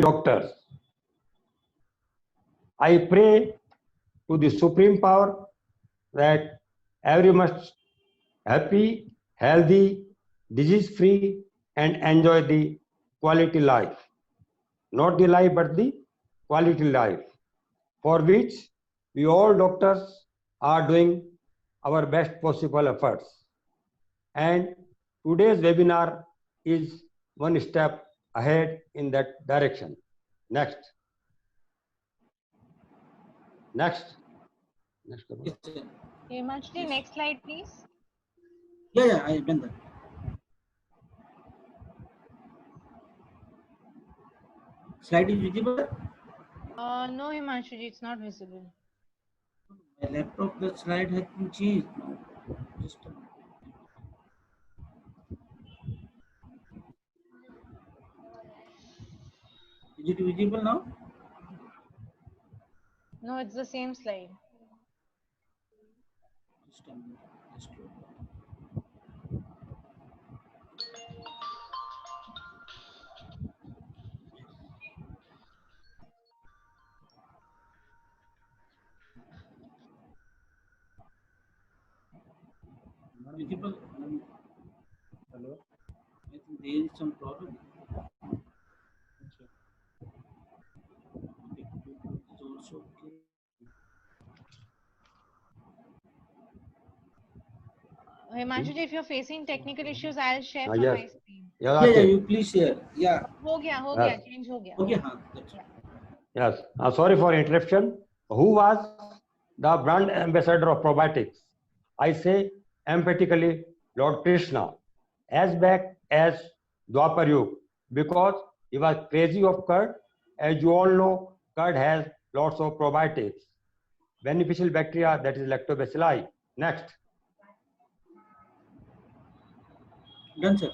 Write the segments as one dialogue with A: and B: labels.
A: doctors. I pray to the Supreme Power that everyone must happy, healthy, disease-free, and enjoy the quality life. Not the life, but the quality life, for which we all doctors are doing our best possible efforts. And today's webinar is one step ahead in that direction. Next. Next. Next.
B: Himanshu, next slide, please.
C: Yeah, I have done that. Slide is visible?
B: No, Himanshu, it's not visible.
C: My laptop, the slide has been changed now. Just a minute. Is it visible now?
B: No, it's the same slide.
C: Just a minute. Just a minute. Visible? Hello? I think there is some problem. It's also okay.
B: Himanshu, if you're facing technical issues, I'll share from
A: yes.
B: my screen.
A: Yeah,
C: Yeah, you please share. Yeah.
B: हो गया,
A: Yes.
B: change हो गया.
C: Okay, that's right.
A: Yes. Sorry for interruption. Who was the brand ambassador of probiotics? I say emphatically Lord Krishna, as back as Dwapar Yuga, because he was crazy of curd. As you all know, curd has lots of probiotics, beneficial bacteria, that is lactobacilli. Next.
C: Done, sir.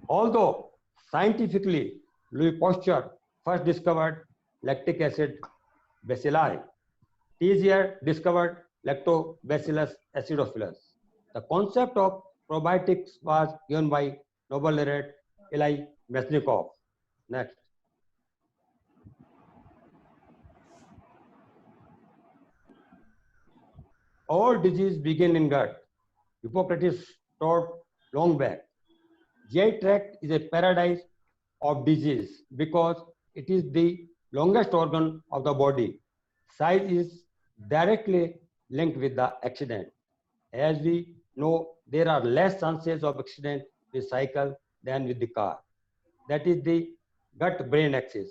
A: Although scientifically Louis Pasteur first discovered lactic acid bacilli, Teislier discovered Lactobacillus acidophilus. The concept of probiotics was given by Nobel laureate Eli Mesnikov. Next. All disease begin in gut. Hippocrates taught long back. GI tract is a paradise of disease because it is the longest organ of the body. Size is directly linked with the accident. As we know, there are less chances of accident with cycle than with the car. That is the gut-brain axis.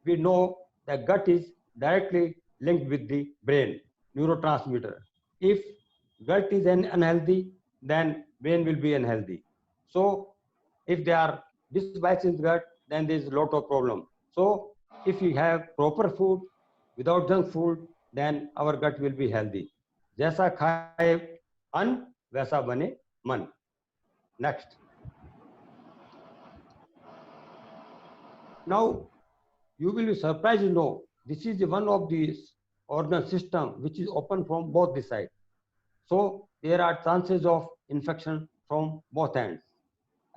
A: We know that gut is directly linked with the brain, neurotransmitter. If gut is unhealthy, then brain will be unhealthy. So if there are dysbiosis in gut, then there is a lot of problem. So if you have proper food without junk food, then our gut will be healthy. जैसा खाए अन्न वैसा बने मन. Next. Now you will be surprised to know this is one of these organ system which is open from both the sides. So there are chances of infection from both ends.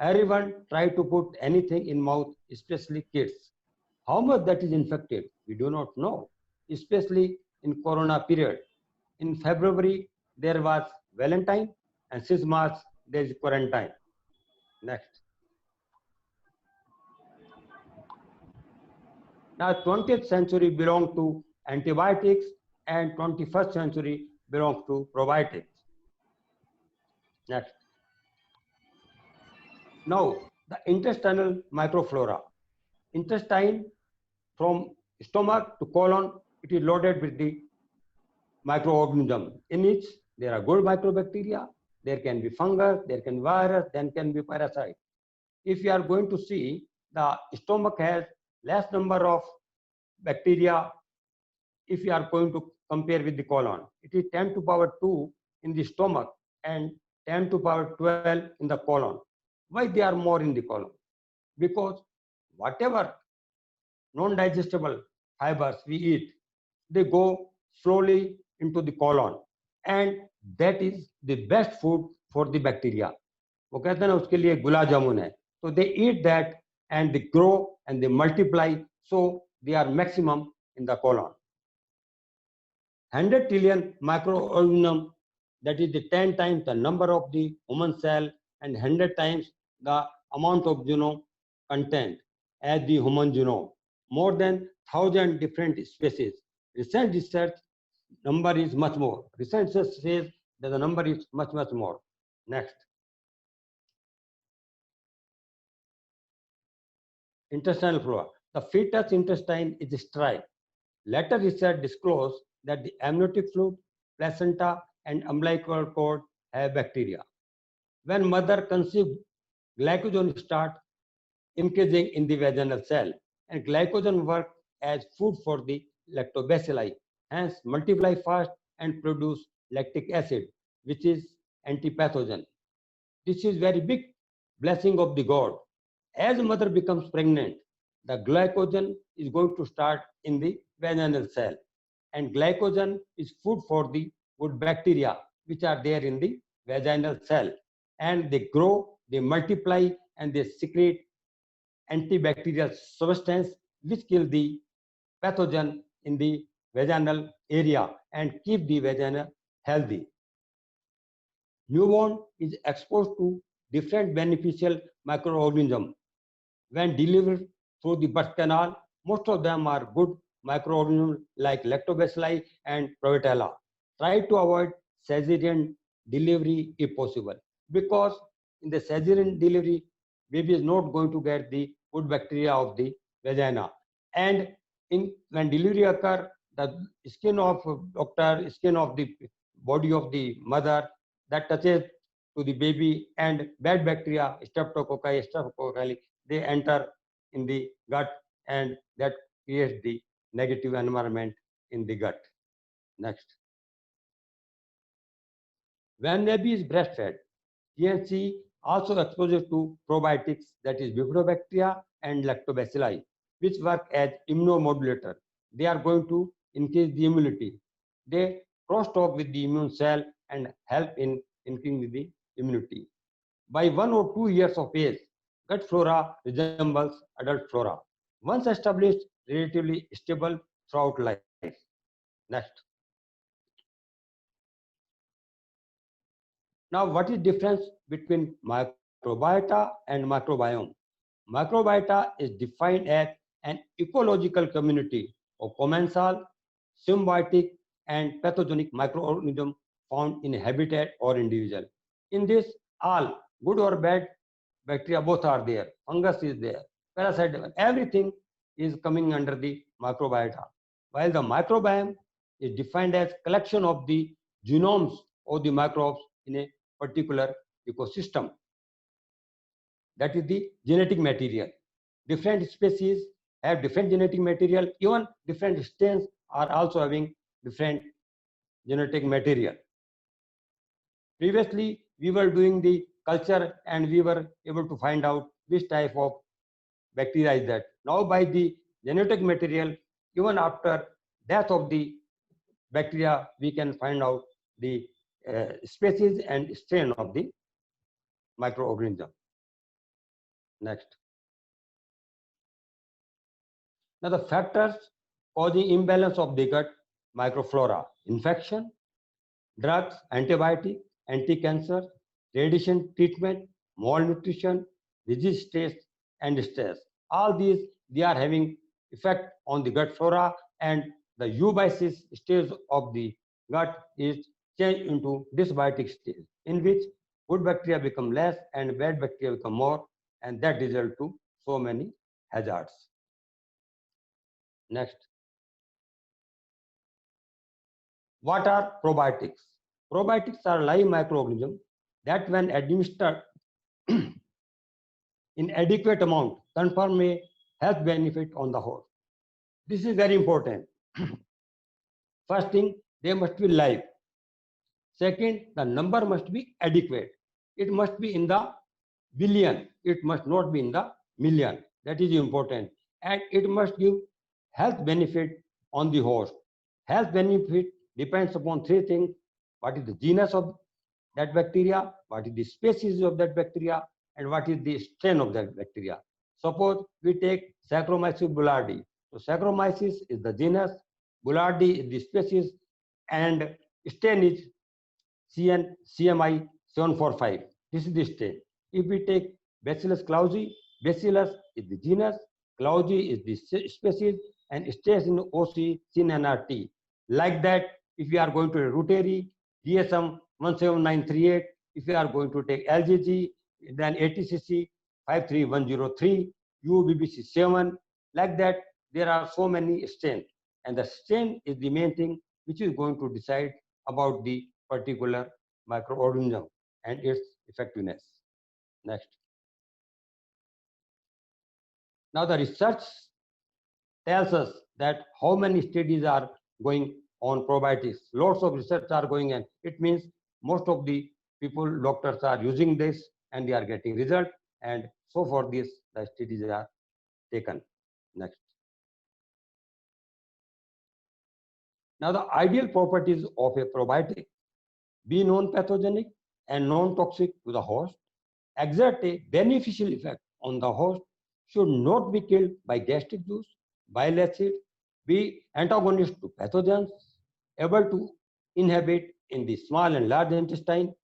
A: Everyone try to put anything in mouth, especially kids. How much that is infected, we do not know, especially in Corona period. In February, there was Valentine, and since March, there is quarantine. Next. Now, 20th century belonged to antibiotics and 21st century belongs to probiotics. Next. Now, the intestinal microflora. Intestine from stomach to colon, it is loaded with the microorganism. In which there are good microbacteria, there can be fungus, there can be virus, then can be parasite. If you are going to see, the stomach has less number of bacteria if you are going to compare with the colon. It is 10 to power 2 in the stomach and 10 to power 12 in the colon. Why they are more in the colon? Because whatever non-digestible fibers we eat, they go slowly into the colon, and that is the best food for the bacteria. वो कहते हैं ना उसके लिए गुलाब जामुन है, so they eat that and they grow and they multiply, so they are maximum in the colon. 100 trillion microorganisms, that is the 10 times the number of the human cell and 100 times the amount of genome content as the human genome. More than 1,000 different species. Recent research number is much more. Recent research says that the number is much more. Next. Intestinal flora. The fetus intestine is striped. Later research disclosed that the amniotic fluid, placenta, and umbilical cord have bacteria. When mother conceives, glycogen starts increasing in the vaginal cell, and glycogen works as food for the lactobacilli, hence multiply fast and produce lactic acid, which is antipathogen. This is very big blessing of the God. As mother becomes pregnant, the glycogen is going to start in the vaginal cell, and glycogen is food for the good bacteria which are there in the vaginal cell, and they grow, they multiply, and they secrete antibacterial substance which kill the pathogen in the vaginal area and keep the vagina healthy. Newborn is exposed to different beneficial microorganisms. When delivered through the birth canal, most of them are good microorganisms like lactobacilli and prevotella. Try to avoid cesarean delivery if possible, because in the cesarean delivery, baby is not going to get the good bacteria of the vagina. And when delivery occurs, the skin of doctor, skin of the body of the mother, that touches to the baby, and bad bacteria, streptococci, they enter in the gut, and that creates the negative environment in the gut. Next. When baby is breastfed, GNC also exposes to probiotics, that is bifidobacteria and lactobacilli, which work as immunomodulator. They are going to increase the immunity. They crosstalk with the immune cell and help in increasing the immunity. By 1 or 2 years of age, gut flora resembles adult flora. Once established, relatively stable throughout life. Next. Now, what is difference between microbiota and microbiome? Microbiota is defined as an ecological community of commensal, symbiotic, and pathogenic microorganisms found in a habitat or individual. In this, all good or bad bacteria both are there. Fungus is there, parasite, everything is coming under the microbiota. While the microbiome is defined as collection of the genomes of the microbes in a particular ecosystem. That is the genetic material. Different species have different genetic material. Even different strains are also having different genetic material. Previously, we were doing the culture and we were able to find out which type of bacteria is that. Now, by the genetic material, even after death of the bacteria, we can find out the species and strain of the microorganism. Next. Now, the factors causing imbalance of the gut microflora: infection, drugs, antibiotic, anti-cancer, radiation treatment, malnutrition, disease state, and stress. All these, they are having effect on the gut flora, and the eubiosis stage of the gut is changed into dysbiotic stage, in which good bacteria become less and bad bacteria become more, and that result to so many hazards. Next. What are probiotics? Probiotics are live microorganisms that, when administered in adequate amount, confer a health benefit on the host. This is very important. First thing, they must be live. Second, the number must be adequate. It must be in the billion. It must not be in the million. That is important. And it must give health benefit on the host. Health benefit depends upon three things: what is the genus of that bacteria, what is the species of that bacteria, and what is the strain of that bacteria. Suppose we take Saccharomyces boulardii. So Saccharomyces is the genus, boulardii is the species, and strain is CMI 745. This is the strain. If we take Bacillus clausii, Bacillus is the genus, clausii is the species, and stays in OC CNNRT. Like that, if we are going to Ruteri, DSM 17938, if we are going to take LGG, then ATCC 53103, UBBC 7, like that, there are so many strains. And the strain is the main thing which is going to decide about the particular microorganism and its effectiveness. Next. Now the research tells us that how many studies are going on probiotics. Lots of research are going on. It means most of the people, doctors are using this and they are getting result. And so for this, the studies are taken. Next. Now the ideal properties of a probiotic: be non-pathogenic and non-toxic to the host, exert a beneficial effect on the host, should not be killed by gastric juice, bile acid, be antagonist to pathogens, able to inhabit in the small and large intestine,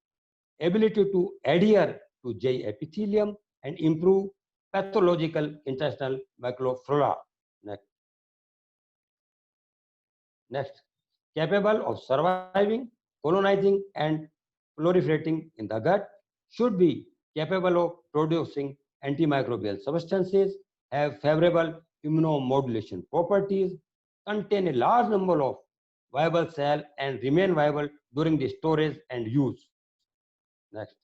A: ability to adhere to GI epithelium and improve pathological intestinal microflora. Next, capable of surviving, colonizing, and proliferating in the gut, should be capable of producing antimicrobial substances, have favorable immunomodulation properties, contain a large number of viable cells, and remain viable during the storage and use. Next.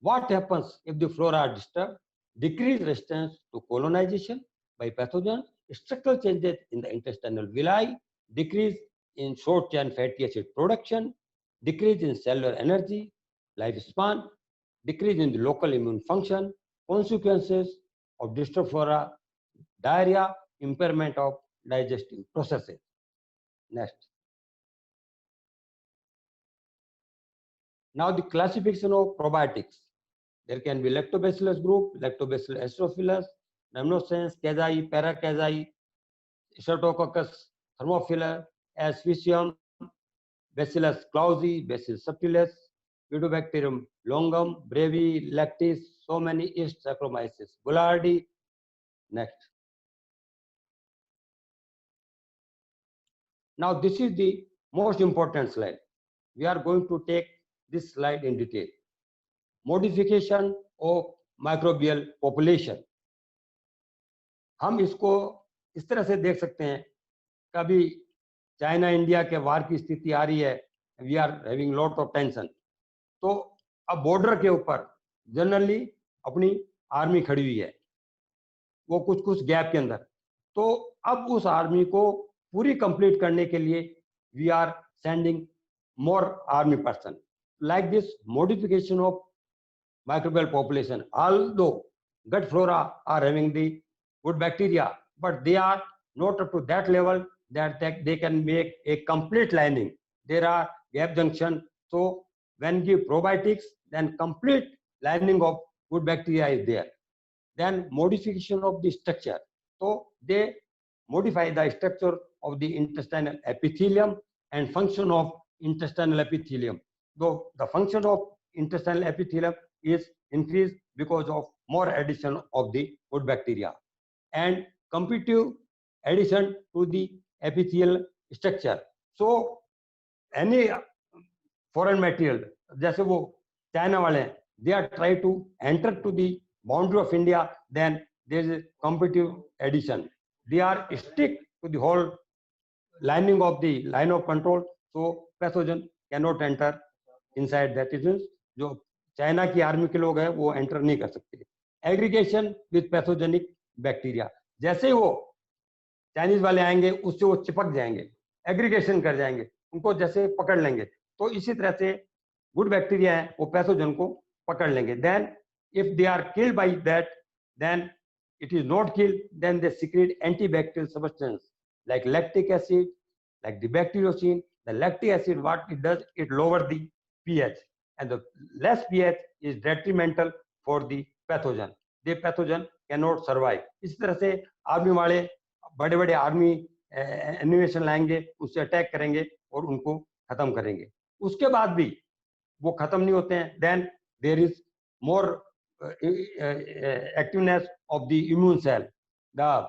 A: What happens if the flora are disturbed? Decreased resistance to colonization by pathogens, structural changes in the intestinal villi, decrease in short chain fatty acid production, decrease in cellular energy, lifespan, decrease in the local immune function, consequences of disturbed flora, diarrhea, impairment of digestive processes. Next. Now the classification of probiotics. There can be Lactobacillus group, Lactobacillus acidophilus, Rhamnosus, Casei, Paracasei, Streptococcus thermophilus, Aspergillus, Bacillus clausii, Bacillus subtilis, Bifidobacterium longum, Brevi, Lactis, so many yeast, Saccharomyces boulardii. Next. Now this is the most important slide. We are going to take this slide in detail. Modification of microbial population. हम इसको इस तरह से देख सकते हैं, कभी China India के वार की स्थिति आ रही है, we are having lot of tension, तो अब बॉर्डर के ऊपर जनरली अपनी आर्मी खड़ी हुई है, वो कुछ कुछ गैप के अंदर, तो अब उस आर्मी को पूरी कंप्लीट करने के लिए we are sending more army person. Like this modification of microbial population, although gut flora are having the good bacteria, but they are not up to that level that they can make a complete lining. There are gap junction. So when give probiotics, then complete lining of good bacteria is there. Then modification of the structure. So they modify the structure of the intestinal epithelium and function of intestinal epithelium. Though the function of intestinal epithelium is increased because of more addition of the good bacteria and competitive addition to the epithelial structure. So any foreign material, जैसे वो China वाले हैं, they are try to enter to the boundary of India, then there is a competitive addition. They are stick to the whole lining of the line of control, so pathogen cannot enter inside that. It means जो China की army के लोग हैं वो enter नहीं कर सकते. Aggregation with pathogenic bacteria, जैसे ही वो चाइनीज वाले आएंगे उससे वो चिपक जाएंगे, एग्रीगेशन कर जाएंगे, उनको जैसे पकड़ लेंगे, तो इसी तरह से गुड बैक्टीरिया है वो पैथोजन को पकड़ लेंगे. Then if they are killed by that, then it is not killed, then they secrete antibacterial substance like lactic acid, like the bacteriocin. The lactic acid, what it does, it lowers the pH, and the less pH is detrimental for the pathogen. The pathogen cannot survive. इस तरह से army वाले बड़े बड़े army animation लाएंगे, उससे attack करेंगे और उनको खत्म करेंगे. उसके बाद भी वो खत्म नहीं होते हैं. Then there is more activeness of the immune cell. The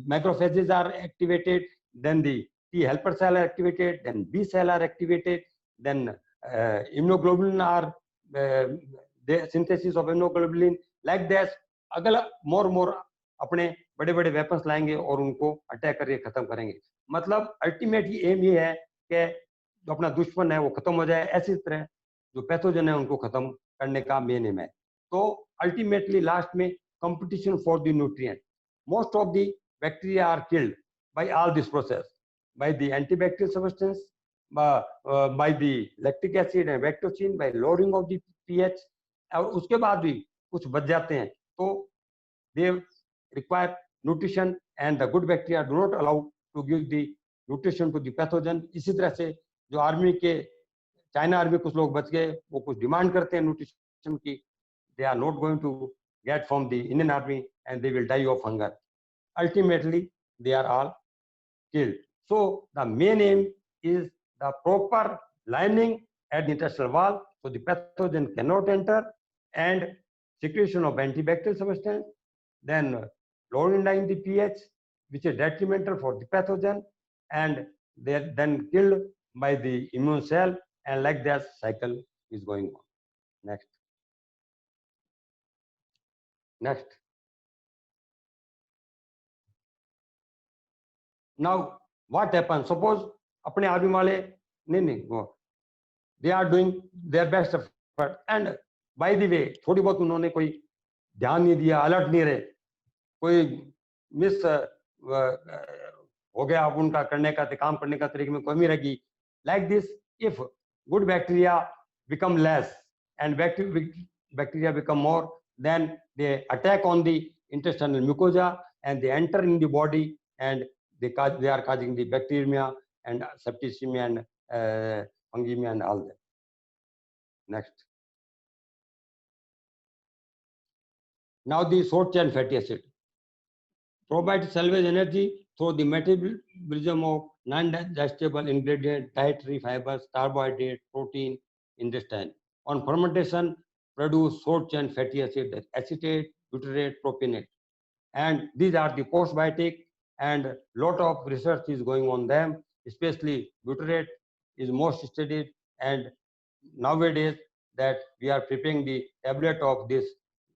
A: macrophages are activated, then the T helper cell are activated, then B cell are activated, then immunoglobulin are the synthesis of immunoglobulin. Like that, अगला more अपने बड़े बड़े weapons लाएंगे और उनको attack करके खत्म करेंगे. मतलब अल्टीमेटली एम ये है कि जो अपना दुश्मन है वो खत्म हो जाए. ऐसी तरह जो पैथोजन है उनको खत्म करने का मेन एम है. तो अल्टीमेटली लास्ट में competition for the nutrient. Most of the bacteria are killed by all this process, by the antibacterial substance, by the lactic acid and bacteriocin, by lowering of the pH. और उसके बाद भी कुछ बच जाते हैं तो दे require nutrition and the good bacteria do not allow to give the nutrition to the pathogen. इसी तरह से जो आर्मी के चाइना आर्मी कुछ लोग बच गए, वो कुछ डिमांड करते हैं न्यूट्रिशन की. They are not going to get from the Indian army and they will die of hunger. Ultimately, they are all killed. So the main aim is the proper lining at the intestinal wall so the pathogen cannot enter, and secretion of antibacterial substance, then lowering down the pH, which is detrimental for the pathogen, and they are then killed by the immune cell, and like that cycle is going on. Next. Now what happens? Suppose अपने army वाले नहीं they are doing their best effort, and by the way थोड़ी बहुत उन्होंने कोई ध्यान नहीं दिया, अलर्ट नहीं रहे, कोई मिस हो गया, अब उनका करने का काम करने का तरीके में कमी रहेगी. Like this, if good bacteria become less and bacteria become more, then they attack on the intestinal mucosa and they enter in the body, and they are causing the bacteremia and septicemia and fungemia and all that. Next. Now the short chain fatty acid provide salvage energy through the metabolism of non-digestible ingredient, dietary fibers, carbohydrate, protein, intestine. On fermentation, produce short chain fatty acid, acetate, butyrate, propionate. And these are the postbiotic, and lot of research is going on them, especially butyrate is most studied, and nowadays that we are preparing the tablet of this,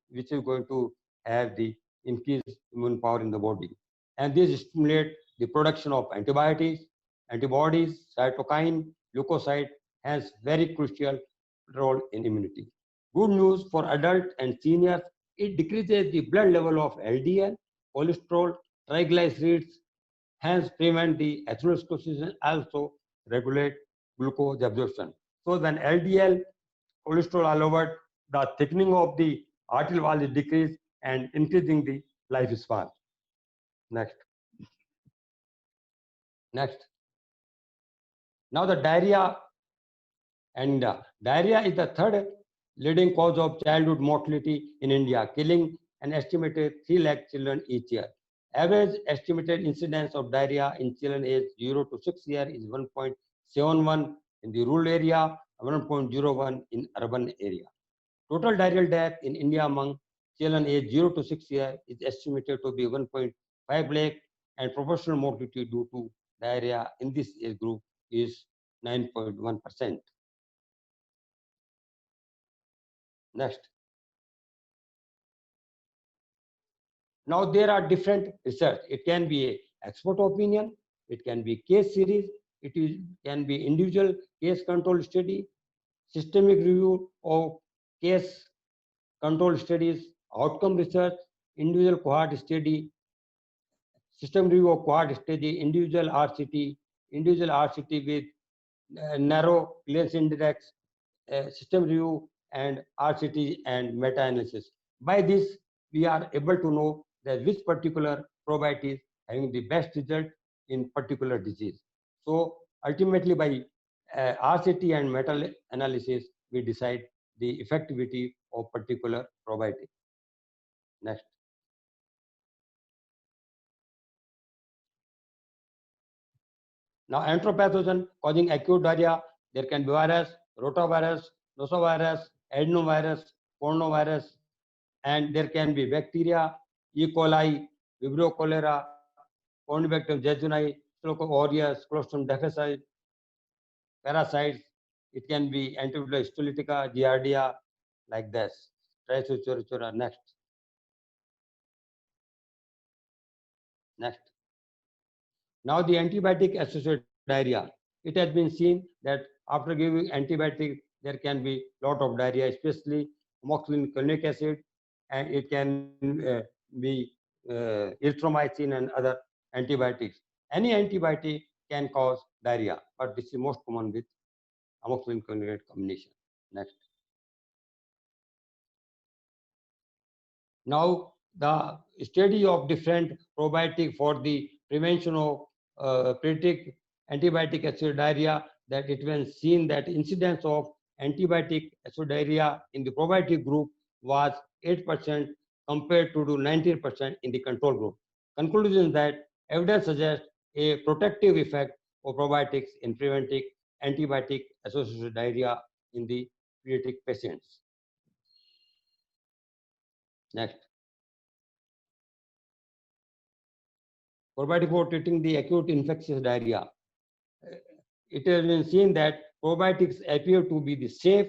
A: which is going to have the increased immune power in the body. And this stimulate the production of antibodies, cytokine, leukocyte, has very crucial role in immunity. Good news for adults and seniors, it decreases the blood level of LDL, cholesterol, triglycerides, hence prevent the atherosclerosis and also regulate glucose absorption. So when LDL, cholesterol are lowered, the thickening of the arterial wall is decreased and increasing the lifespan. Next. Now the diarrhea, and diarrhea is the third leading cause of childhood mortality in India, killing an estimated 3 lakh children each year. Average estimated incidence of diarrhea in children aged 0 to 6 years is 1.71 in the rural area, 1.01 in urban area. Total diarrheal death in India among children aged 0 to 6 years is estimated to be 1.5 lakh, and proportional mortality due to diarrhea in this age group is 9.1%. Next. Now there are different research. It can be a expert opinion, it can be case series, can be individual case control study, systemic review of case control studies, outcome research, individual cohort study, system review of cohort study, individual RCT with narrow clearance index, system review, and RCT and meta-analysis. By this, we are able to know that which particular probiotic is having the best result in particular disease. So ultimately, by RCT and meta-analysis, we decide the effectivity of particular probiotic. Next. Now, entropathogen causing acute diarrhea, there can be virus, rotavirus, nosovirus, adenovirus, coronavirus, and there can be bacteria, E. coli, Vibrio cholera, Corynebacterium jejuni, Staphylococcus aureus, Clostridium difficile, parasites. It can be Enterobius histolytica, Giardia, like this. Trichochora. Next. Next. Now the antibiotic associated diarrhea. It has been seen that after giving antibiotic, there can be lot of diarrhea, especially amoxicillin cholic acid, and it can be erythromycin and other antibiotics. Any antibiotic can cause diarrhea, but this is most common with amoxicillin cholic combination. Next. Now, the study of different probiotic for the prevention of pediatric antibiotic associated diarrhea, that it was seen that incidence of antibiotic associated diarrhea in the probiotic group was 8% compared to 19% in the control group. Conclusion that evidence suggests a protective effect of probiotics in preventing antibiotic associated diarrhea in the pediatric patients. Next. Probiotic for treating the acute infectious diarrhea. It has been seen that probiotics appear to be the safe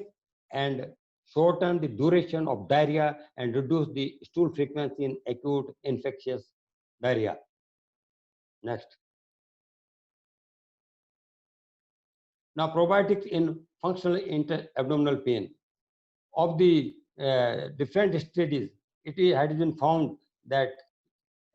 A: and shorten the duration of diarrhea and reduce the stool frequency in acute infectious diarrhea. Next. Now, probiotics in functional abdominal pain. Of the different studies, it has been found that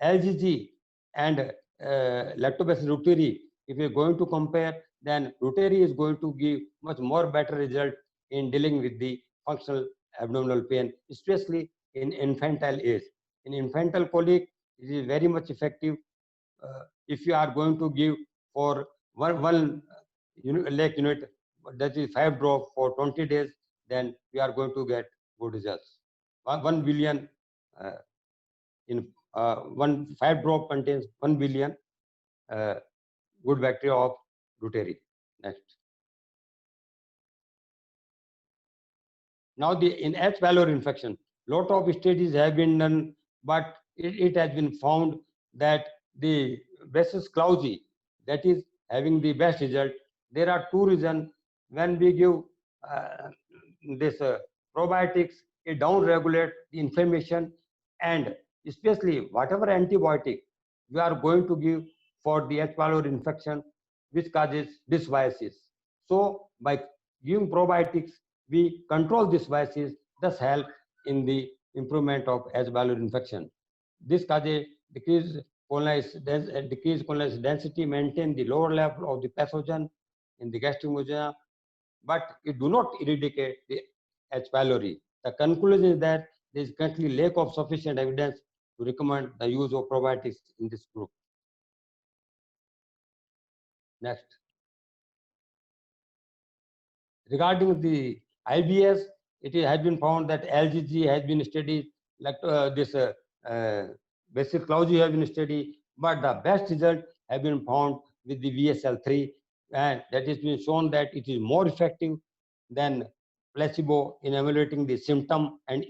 A: LGG and Lactobacillus reuteri, if you're going to compare, then reuteri is going to give much more better result in dealing with the functional abdominal pain, especially in infantile age. In infantile colic, it is very much effective. If you are going to give for one lake unit, that is 5 drops for 20 days, then we are going to get good results. 1 billion in 5 drop contains 1 billion good bacteria of reuteri. Next. Now, in H. pylori infection, lot of studies have been done, but it has been found that the Bacillus clausii, that is having the best result. There are two reasons. When we give this probiotics, it down-regulate the inflammation, and especially whatever antibiotic we are going to give for the H. pylori infection, which causes dysbiosis. So, by giving probiotics, we control this biases, thus help in the improvement of H. pylori infection. This causes decreased colonized density, maintain the lower level of the pathogen in the gastric mucosa, but it do not eradicate the H. pylori. The conclusion is that there is currently lack of sufficient evidence to recommend the use of probiotics in this group. Next. Regarding the IBS, it has been found that LGG has been studied, like this Bacillus clausii has been studied, but the best result have been found with the VSL3, and that has been shown that it is more effective than placebo in ameliorating the symptom and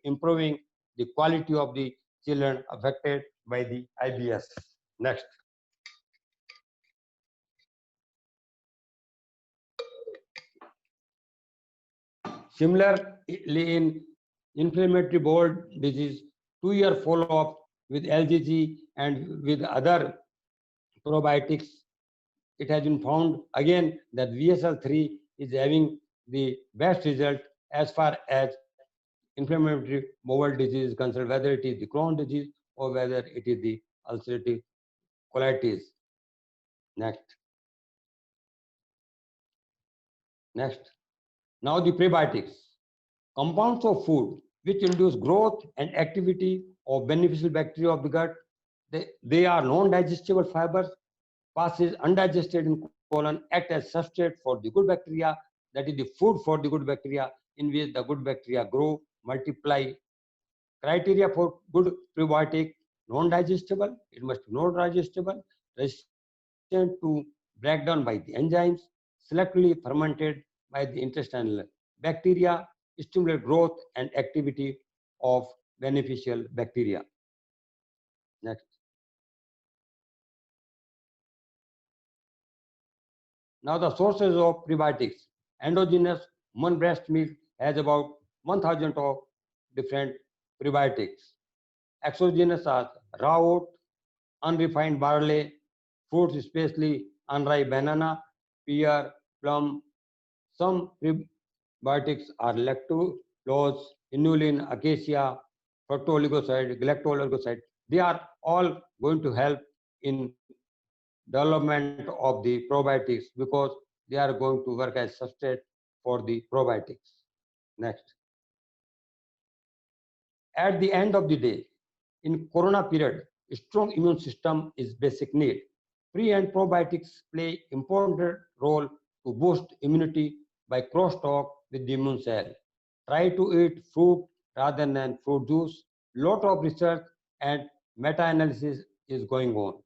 A: improving the quality of the children affected by the IBS. Next. Similarly, in inflammatory bowel disease, 2-year follow-up with LGG and with other probiotics, it has been found again that VSL3 is having the best result as far as inflammatory bowel disease is concerned, whether it is the Crohn's disease or whether it is the ulcerative colitis. Next. Next. Now the prebiotics. Compounds of food which induce growth and activity of beneficial bacteria of the gut. They are non-digestible fibers, passes undigested in colon, act as substrate for the good bacteria, that is the food for the good bacteria, in which the good bacteria grow, multiply, Criteria for good prebiotic: non-digestible, it must be non-digestible, resistant to breakdown by the enzymes, selectively fermented by the intestinal bacteria, stimulate growth and activity of beneficial bacteria. Next. Now the sources of prebiotics. Endogenous human breast milk has about 1000 of different prebiotics. Exogenous are raw oat, unrefined barley, fruits, especially unripe banana, pear, plum. Some prebiotics are lactulose, inulin, acacia, fructooligoside, galactooligoside. They are all going to help in development of the probiotics because they are going to work as substrate for the probiotics. Next. At the end of the day, in corona period, a strong immune system is basic need. Pre and probiotics play important role to boost immunity by crosstalk with the immune cell. Try to eat fruit rather than fruit juice. Lot of research and meta-analysis is going on.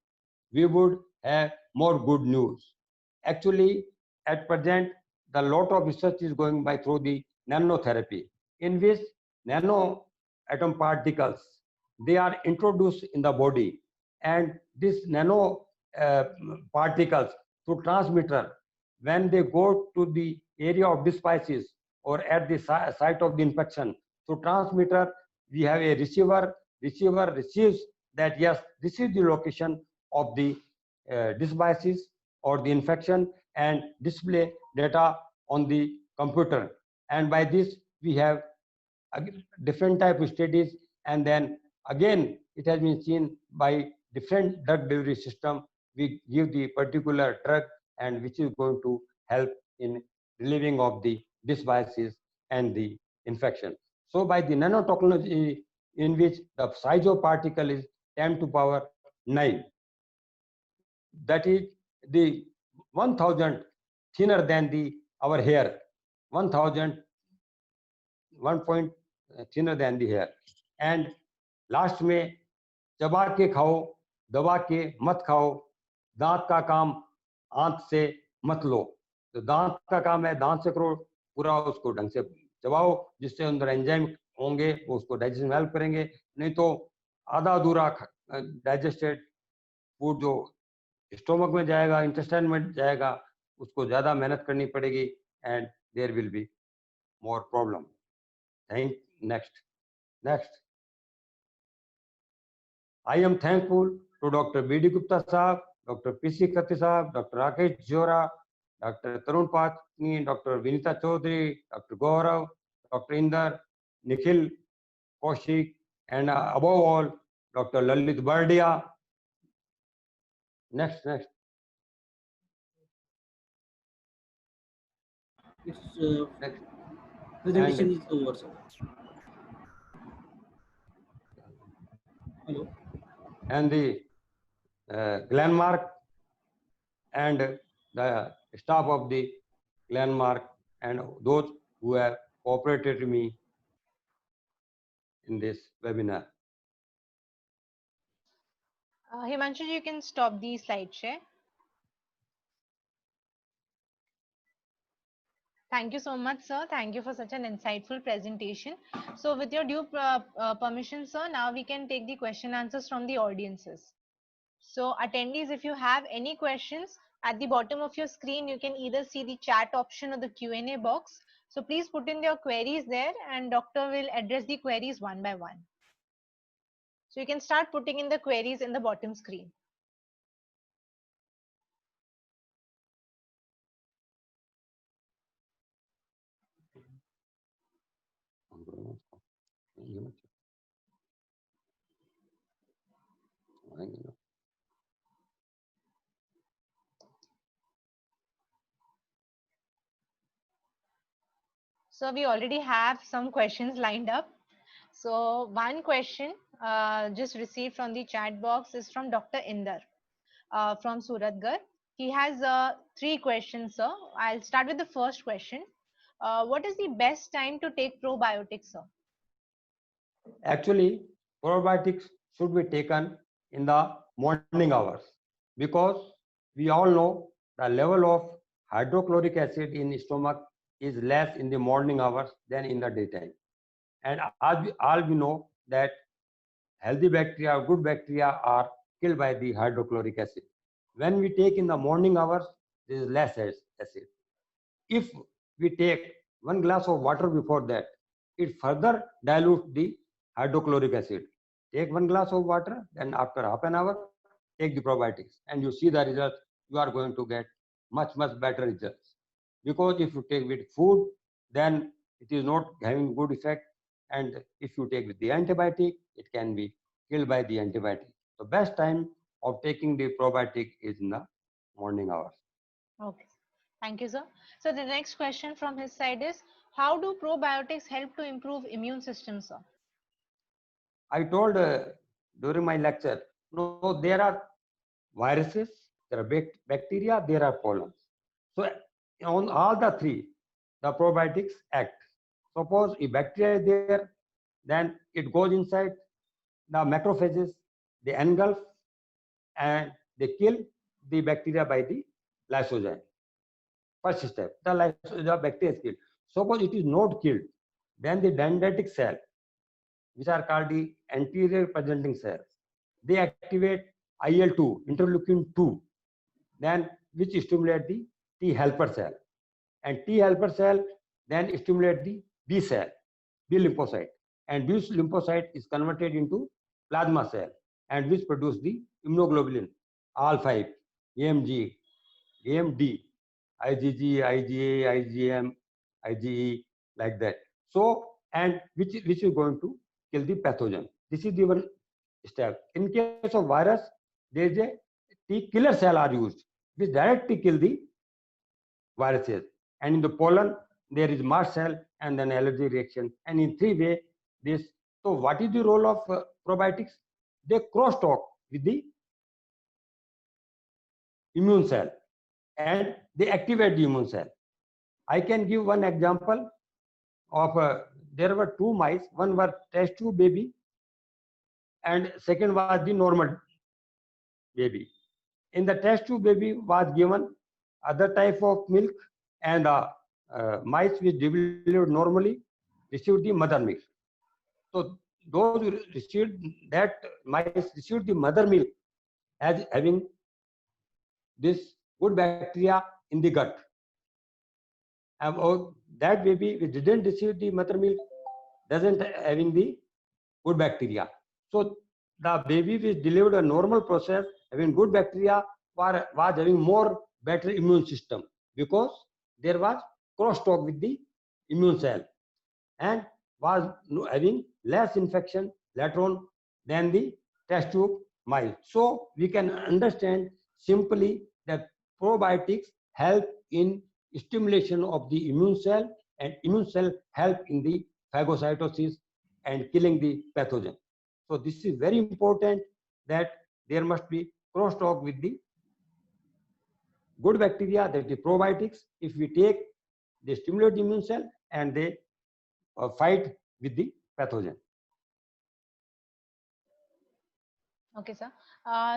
A: We would have more good news. Actually, at present, the lot of research is going by through the nanotherapy, in which nano atom particles, they are introduced in the body, and these nano particles through transmitter, when they go to the area of dysbiosis or at the site of the infection, through transmitter we have a receiver receives that yes, this is the location of the dysbiosis or the infection, and display data on the computer. And by this we have different type of studies, and then again it has been seen by different drug delivery system. We give the particular drug and which is going to help in relieving of the dysbiosis and the infection. So by the nanotechnology, in which the size of particle is 10 to power 9, that is the 1000 thinner than the our hair, 1000 1 point thinner than the hair. And last में चबा के खाओ, दबा के मत खाओ, दांत का काम आंत से मत लो. तो दांत का काम है दांत से करो, पूरा उसको ढंग से चबाओ जिससे अंदर एंजाइम होंगे वो उसको डाइजेशन में हेल्प करेंगे. नहीं तो आधा अधूरा डाइजेस्टेड फूड जो स्टोमक में जाएगा, इंटेस्टाइन में जाएगा, उसको ज्यादा मेहनत करनी पड़ेगी and there will be more problem. Next. I am thankful to Dr. B.D. Gupta Sahab, Dr. P.C. Katti Sahab, Dr. Rakesh Jora, Dr. Tarun Patni, Dr. Vinita Chaudhary, Dr. Gaurav, Dr. Inder, Nikhil Kaushik, and above all, Dr. Lalit Bardia. Next.
C: Its
A: Next.
C: presentation is over, sir. Hello.
A: And the Glenmark and the staff of the Glenmark and those who have cooperated with me in this webinar.
B: Himanshu, you can stop the slide share. Thank you so much, sir. Thank you for such an insightful presentation. So with your due permission, sir, now we can take the question answers from the audiences. So attendees, if you have any questions, at the bottom of your screen, you can either see the chat option or the Q&A box. So please put in your queries there and doctor will address the queries one by one. So you can start putting in the queries in the bottom screen. So we already have some questions lined up. So one question just received from the chat box is from Dr. Inder from Suratgarh. He has 3 questions, sir. I'll start with the first question. What is the best time to take probiotics, sir?
A: Actually, probiotics should be taken in the morning hours because we all know the level of hydrochloric acid in stomach is less in the morning hours than in the daytime. And all we know that healthy bacteria, good bacteria are killed by the hydrochloric acid. When we take in the morning hours, there is less acid. If we take 1 glass of water before that, it further dilutes the hydrochloric acid. Take 1 glass of water, then after half an hour, take the probiotics, and you see the results. You are going to get much better results. Because if you take with food, then it is not having good effect. And if you take with the antibiotic, it can be killed by the antibiotic. The best time of taking the probiotic is in the morning hours.
B: Okay. Thank you, sir. So the next question from his side is, how do probiotics help to improve immune system, sir?
A: I told during my lecture, no, there are viruses, there are bacteria, there are pollens. So on all the three, the probiotics act. Suppose if bacteria is there, then it goes inside the macrophages, they engulf and they kill the bacteria by the lysozyme. First step, the bacteria is killed. Suppose it is not killed, then the dendritic cell, which are called the anterior presenting cells, they activate IL-2, interleukin 2, then which stimulate the T helper cell. And T helper cell then stimulate the B cell, B lymphocyte. And this lymphocyte is converted into plasma cell and which produce the immunoglobulin, all five, AMG, AMD, IgG, IgA, IgM, IgE, like that. So, and which is going to kill the pathogen. This is the one step. In case of virus, there is a T killer cell are used, which directly kill the viruses. And in the pollen, there is mast cell and then allergy reaction. And in three way, this. So, what is the role of probiotics? They crosstalk with the immune cell and they activate the immune cell. I can give one example of there were two mice. One was test tube baby, and second was the normal baby. In the test tube baby was given other type of milk, and the mice which developed normally received the mother milk. So those who received that mice received the mother milk as having this good bacteria in the gut. And that baby which didn't receive the mother milk doesn't having the good bacteria. So the baby which delivered a normal process having good bacteria was having more better immune system because there was crosstalk with the immune cell and was having less infection later on than the test tube mice. So we can understand simply that probiotics help in stimulation of the immune cell, and immune cell help in the phagocytosis and killing the pathogen. So this is very important that there must be crosstalk with the good bacteria, that the probiotics. If we take, they stimulate the immune cell and they fight with the pathogen.
B: Okay, sir.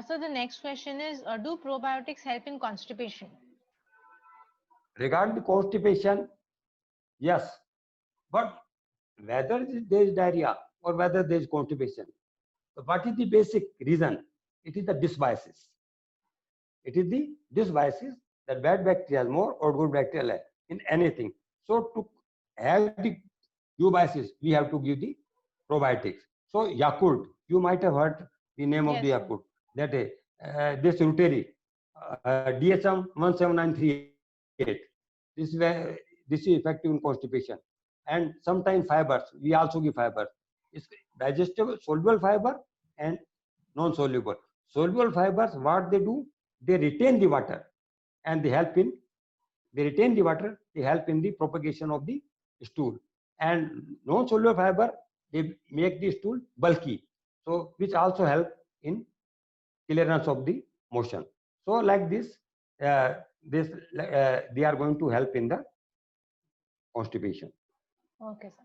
B: So the next question is, do probiotics help in constipation?
A: Regarding the constipation, yes, but whether there is diarrhea or whether there is constipation, so what is the basic reason? It is the dysbiosis. It is the dysbiosis that bad bacteria is more or good bacteria less in anything. So to have the eubiosis, we have to give the probiotics. So Yakult, you might have heard the name of the
B: Yes, sir.
A: Yakult. That is this Ruteri, DSM 17938. This is effective in constipation. And sometimes fibers, we also give fibers. It's digestible, soluble fiber and non-soluble. Soluble fibers, what they do? They retain the water and they help in, they retain the water, they help in the propagation of the stool. And non-soluble fiber, they make the stool bulky. So which also help in clearance of the motion. So like this, they are going to help in the constipation.
B: Okay, sir.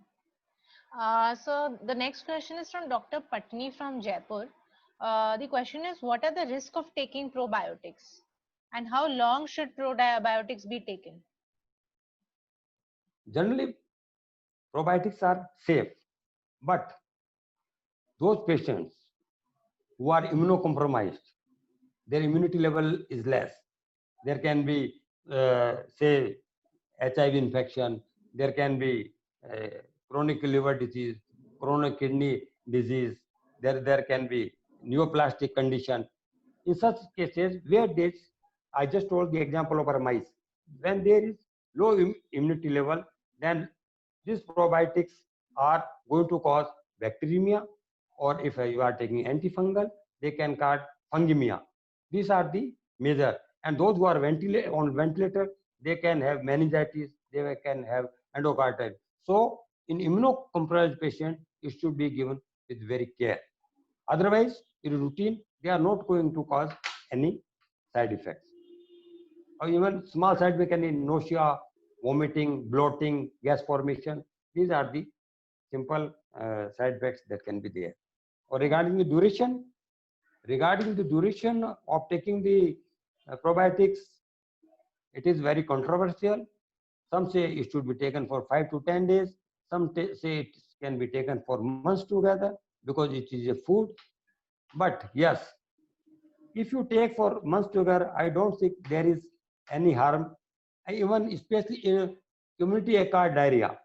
B: So the next question is from Dr. Patni from Jaipur. The question is, what are the risks of taking probiotics, and how long should probiotics be taken?
A: Generally, probiotics are safe, but those patients who are immunocompromised, their immunity level is less. There can be, say, HIV infection, there can be chronic liver disease, chronic kidney disease, there can be neoplastic condition. In such cases, where this, I just told the example of our mice, when there is low immunity level, then these probiotics are going to cause bacteremia, or if you are taking antifungal, they can cause fungemia. These are the major. And those who are on ventilator, they can have meningitis, they can have endocarditis. So in immunocompromised patient, it should be given with very care. Otherwise, in routine, they are not going to cause any side effects. Or even small side effects can be nausea, vomiting, bloating, gas formation. These are the simple side effects that can be there. Or regarding the duration of taking the probiotics, it is very controversial. Some say it should be taken for 5 to 10 days. Some say it can be taken for months together because it is a food. But yes, if you take for months together, I don't think there is any harm. Even especially in community acquired diarrhea,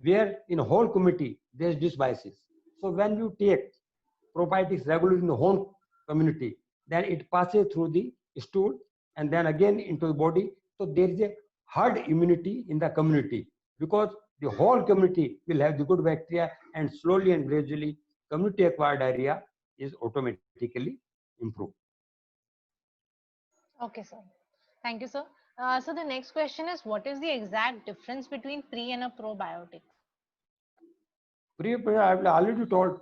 A: where in a whole community there is dysbiosis. So when you take probiotics regularly in the whole community, then it passes through the stool and then again into the body. So there is a herd immunity in the community because the whole community will have the good bacteria, and slowly and gradually community acquired diarrhea is automatically improved.
B: Okay, sir. Thank you, sir. So the next question is, what is the exact difference between pre and a probiotic?
A: I have already told,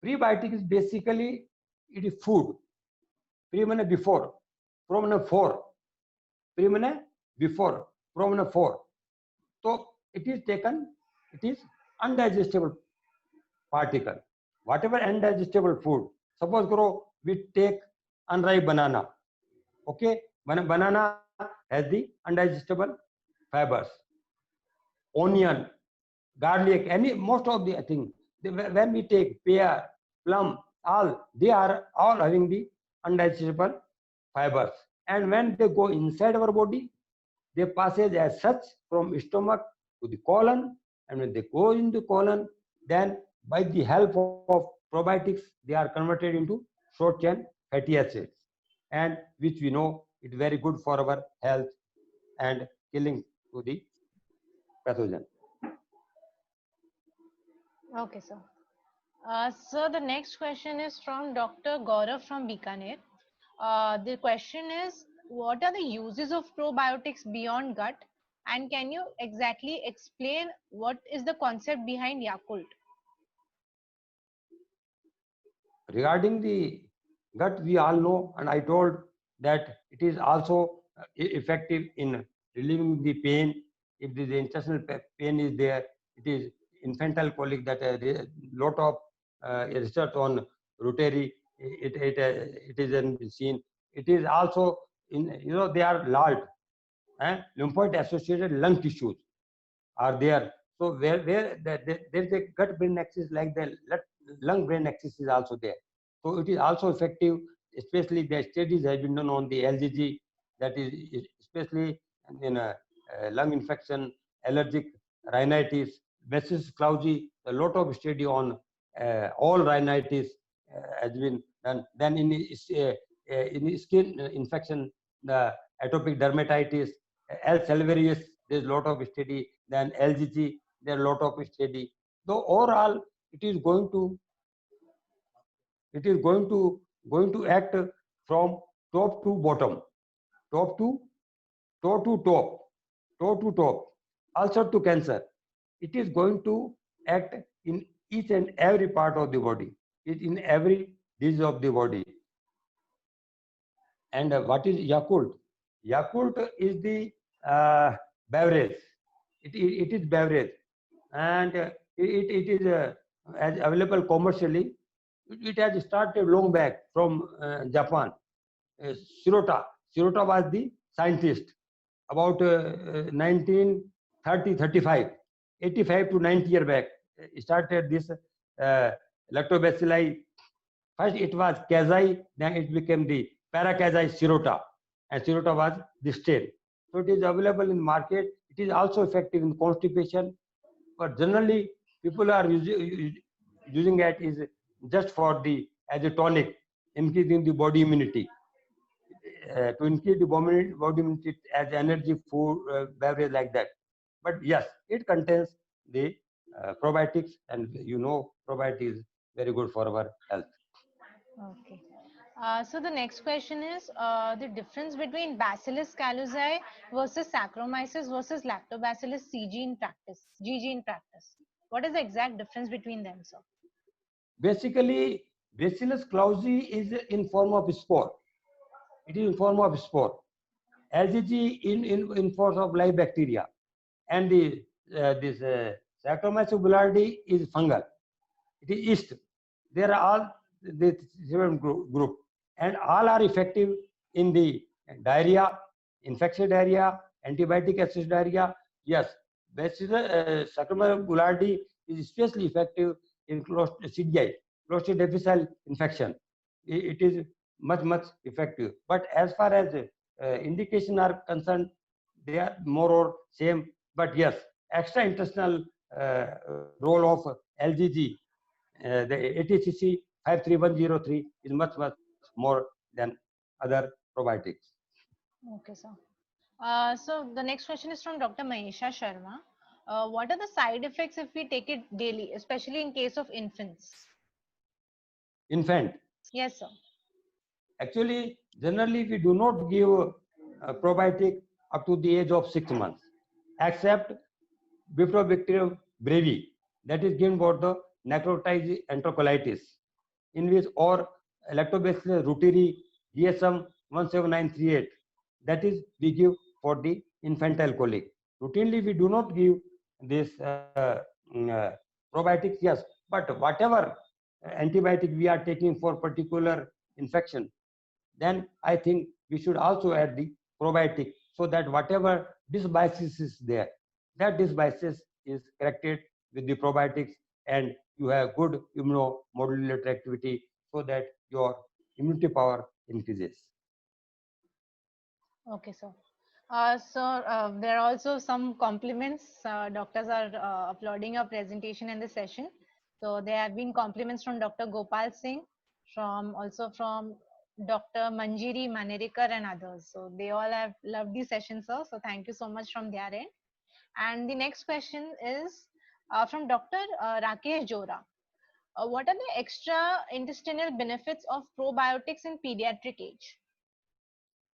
A: prebiotic is basically, it is food. Pre means before, pro means for, pre means before, pro means for. So it is taken, it is undigestible particle. Whatever undigestible food, suppose we take unripe banana. Okay, banana has the undigestible fibers. Onion, garlic, most of the thing. When we take pear, plum, all, they are all having the undigestible fibers. And when they go inside our body, they passage as such from stomach to the colon. And when they go in the colon, then by the help of probiotics, they are converted into short chain fatty acids, and which we know it very good for our health and killing to the pathogen.
B: Okay, sir. So the next question is from Dr. Gaurav from Bikaner. The question is, what are the uses of probiotics beyond gut? And can you exactly explain what is the concept behind Yakult?
A: Regarding the gut, we all know, and I told that it is also effective in relieving the pain. If the intestinal pain is there, it is infantile colic, that a lot of research on Rotary, it is seen. It is also in, they are lulled, lymphoid associated lung tissues are there. So where there is a gut brain axis, like the lung brain axis is also there. So it is also effective, especially the studies have been done on the LGG, that is especially in lung infection, allergic rhinitis, Bacillus clausii. A lot of study on all rhinitis has been done. Then in skin infection, the atopic dermatitis, L. salivarius, there is a lot of study. Then LGG, there are a lot of study. So overall, it is going to act from top to bottom, top to toe to top, toe to top, ulcer to cancer. It is going to act in each and every part of the body, in every disease of the body. And what is Yakult? Yakult is the beverage. It is beverage, and it is as available commercially. It has started long back from Japan. Shirota. Shirota was the scientist about 1930-35, 85 to 90 year back. Started this lactobacilli. First it was Kazai, then it became the Paracazai Shirota, and Shirota was the strain. So it is available in market. It is also effective in constipation, but generally people are using it is just for the as a tonic, increasing the body immunity. To increase the body immunity as energy, food, beverage like that. But yes, it contains the probiotics, and you know probiotics is very good for our health.
B: Okay. So the next question is the difference between Bacillus caluzei versus Saccharomyces versus Lactobacillus GG in practice. What is the exact difference between them, sir?
A: Basically, Bacillus clausii is in form of spore. It is in form of spore. LGG in form of live bacteria, and the this Saccharomyces boulardii is fungal. It is yeast. They are all the seven group, and all are effective in the diarrhea, infectious diarrhea, antibiotic assist diarrhea. Yes, Saccharomyces boulardii is especially effective in CDI, clostridial difficile infection. It is much effective. But as far as indication are concerned, they are more or same. But yes, extra intestinal role of LGG, the ATCC 53103 is much more than other probiotics.
B: Okay, sir. So the next question is from Dr. Mahesha Sharma. What are the side effects if we take it daily, especially in case of infants?
A: Infant.
B: Yes, sir.
A: Actually, generally we do not give probiotic up to the age of 6 months, except Bifidobacterium brevi, that is given for the necrotized enterocolitis, in which, or Lactobacillus reuteri DSM 17938, that is we give for the infantile colic. Routinely we do not give this probiotics, yes, but whatever antibiotic we are taking for particular infection, then I think we should also add the probiotic, so that whatever dysbiosis is there, that dysbiosis is corrected with the probiotics, and you have good immunomodulatory activity, so that your immunity power increases.
B: Okay, sir. There are also some compliments. Doctors are applauding your presentation and the session. So there have been compliments from Dr. Gopal Singh, also from Dr. Manjiri Manerikar and others. So they all have loved the session, sir. So thank you so much from their end. And the next question is from Dr. Rakesh Jora. What are the extra intestinal benefits of probiotics in pediatric age?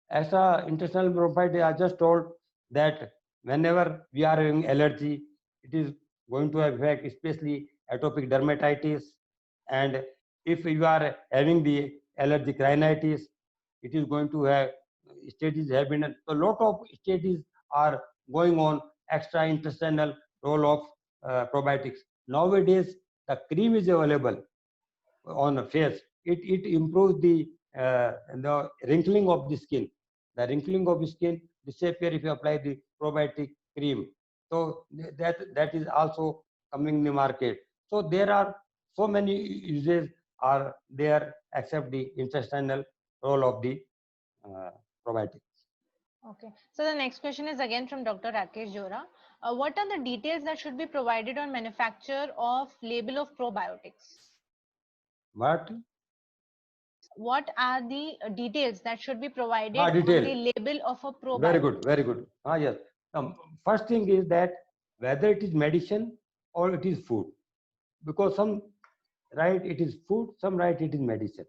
A: Extra intestinal probiotic, I just told that whenever we are having allergy, it is going to affect especially atopic dermatitis, and if you are having the allergic rhinitis, it is going to have stages have been a lot of stages are going on extra intestinal role of probiotics. Nowadays, the cream is available on the face. It improves the wrinkling of the skin. The wrinkling of the skin disappear if you apply the probiotic cream. So that is also coming in the market. So there are so many uses are there except the intestinal role of the probiotics.
B: Okay. So the next question is again from Dr. Rakesh Jora. What are the details that should be provided on manufacture of label of probiotics?
A: What?
B: What are the details that should be provided on
A: Detail.
B: the label of a probiotic?
A: Very good, very good. Yes. First thing is that whether it is medicine or it is food, because some write it is food, some write it is medicine.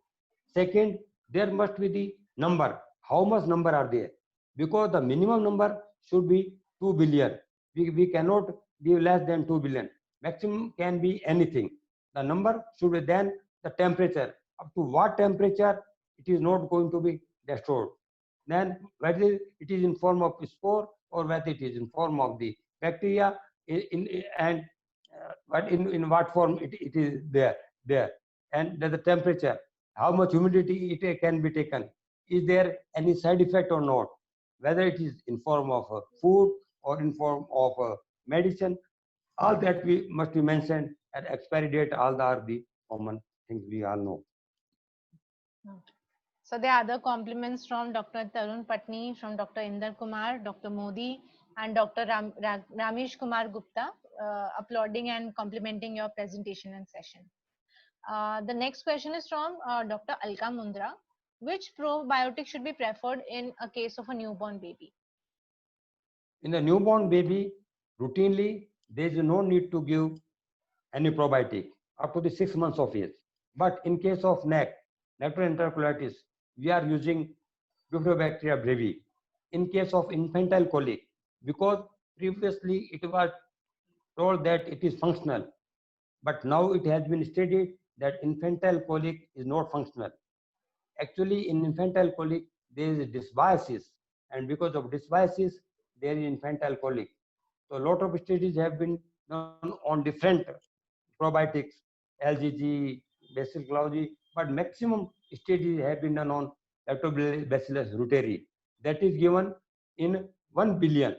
A: Second, there must be the number. How much number are there? Because the minimum number should be 2 billion. We cannot give less than 2 billion. Maximum can be anything. The number should be then the temperature. Up to what temperature it is not going to be destroyed. Then whether it is in form of spore or whether it is in form of the bacteria, and but in what form it is there, and the temperature, how much humidity it can be taken, is there any side effect or not, whether it is in form of food or in form of medicine, all that we must be mentioned, and expiry date, all are the common things we all know.
B: Okay. So there are other compliments from Dr. Tarun Patni, from Dr. Inder Kumar, Dr. Modi, and Dr. Ramesh Kumar Gupta, applauding and complimenting your presentation and session. The next question is from Dr. Alka Mundra. Which probiotic should be preferred in a case of a newborn baby?
A: In the newborn baby, routinely, there is no need to give any probiotic up to the 6 months of age. But in case of NEC, nectar enterocolitis, we are using Bifidobacteria brevi. In case of infantile colic, because previously it was told that it is functional, but now it has been stated that infantile colic is not functional. Actually, in infantile colic, there is dysbiosis, and because of dysbiosis, there is infantile colic. So a lot of studies have been done on different probiotics, LGG, Bacillus clausii, but maximum studies have been done on Lactobacillus reuteri. That is given in 1 billion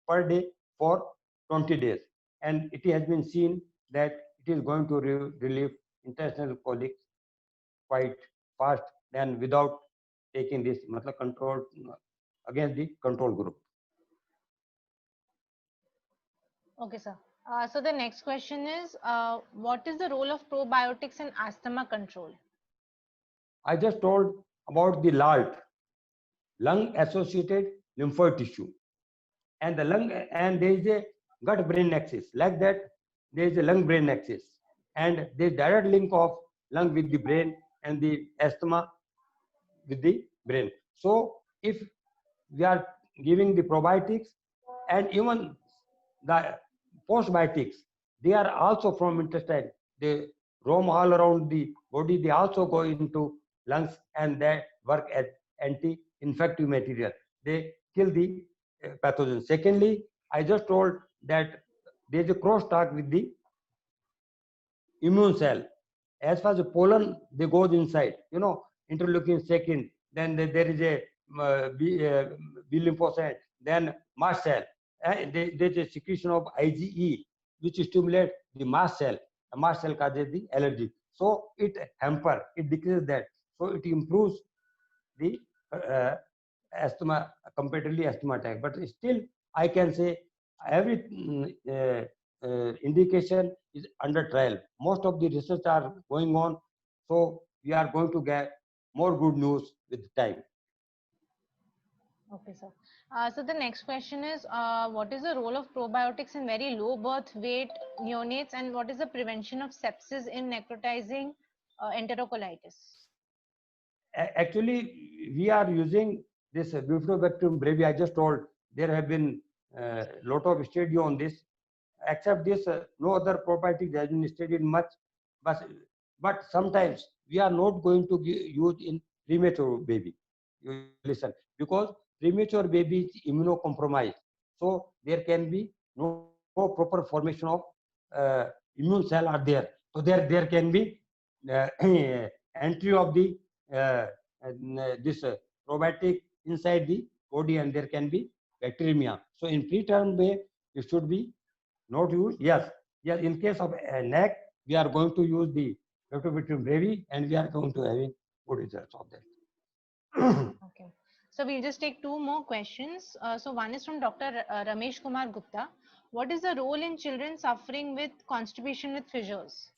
A: per day for 20 days. And it has been seen that it is going to relieve intestinal colic quite fast than without taking this control against the control group.
B: Okay, sir. So the next question is, what is the role of probiotics in asthma control?
A: I just told about the LALT, lung-associated lymphoid tissue, and the lung, and there is a gut-brain axis. Like that, there is a lung-brain axis, and there is direct link of lung with the brain and the asthma with the brain. So if we are giving the probiotics and even the postbiotics, they are also from intestine. They roam all around the body. They also go into lungs and they work as anti-infective material. They kill the pathogen. Secondly, I just told that there is a crosstalk with the immune cell. As far as the pollen, they goes inside. Interleukin second. Then there is a B lymphocyte. Then mast cell. There is a secretion of IgE, which stimulates the mast cell. The mast cell causes the allergy. So it hamper, it decreases that. So it improves the asthma, comparatively asthma attack. But still, I can say every indication is under trial. Most of the research are going on. So we are going to get more good news with time.
B: Okay, sir. So the next question is, what is the role of probiotics in very low birth weight neonates, and what is the prevention of sepsis in necrotizing enterocolitis?
A: Actually, we are using this Bifidobacterium brevi. I just told there have been a lot of study on this. Except this, no other probiotic has been studied much. But sometimes we are not going to use in premature baby. You listen, because premature baby is immunocompromised. So there can be no proper formation of immune cell are there. So there can be entry of the this probiotic inside the body, and there can be bacteremia. So in preterm way, it should be not used. Yes. In case of NEC, we are going to use the Bifidobacterium brevi, and we are going to having good results of that.
B: Okay. So we'll just take two more questions. So one is from Dr. Ramesh Kumar Gupta. What is the role in children suffering with constipation with fissures?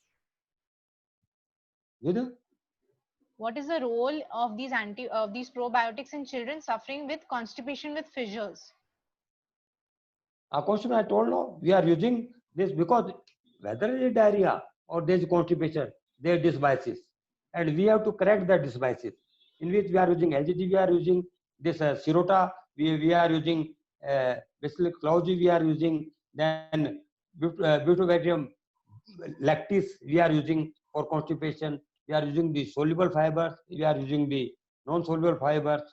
B: What is the role of these probiotics in children suffering with constipation with fissures?
A: A question I told now, we are using this because whether it is diarrhea or there is constipation, there is dysbiosis, and we have to correct that dysbiosis. In which we are using LGG, we are using this Sirota, we are using Bacillus clausii, we are using then Bifidobacterium lactis, we are using for constipation. We are using the soluble fibers, we are using the non-soluble fibers.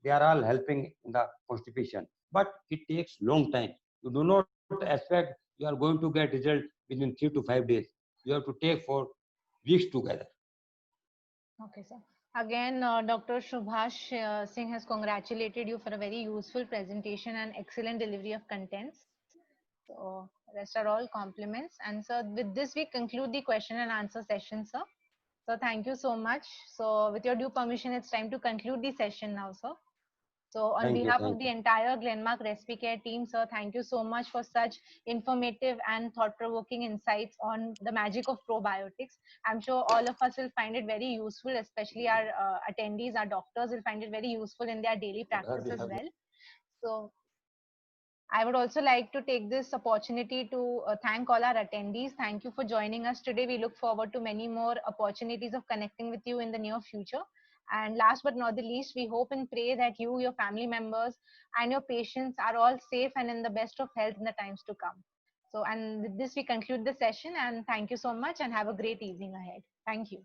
A: They are all helping in the constipation, but it takes long time. You do not expect you are going to get result within 3 to 5 days. You have to take for weeks together.
B: Okay, sir. Again, Dr. Subhash Singh has congratulated you for a very useful presentation and excellent delivery of contents. So, rest are all compliments. And sir, with this, we conclude the question and answer session, sir. So, thank you so much. So, with your due permission, it's time to conclude the session now, sir. So on
A: Thank you.
B: behalf of
A: Thank
B: the
A: you.
B: entire Glenmark Respicare team, sir, thank you so much for such informative and thought-provoking insights on the magic of probiotics. I'm sure all of us will find it very useful, especially our attendees, our doctors will find it very useful in their daily practice as well. So I would also like to take this opportunity to thank all our attendees. Thank you for joining us today. We look forward to many more opportunities of connecting with you in the near future. And last but not the least, we hope and pray that you, your family members, and your patients are all safe and in the best of health in the times to come. So, and with this, we conclude the session. And thank you so much and have a great evening ahead. Thank you.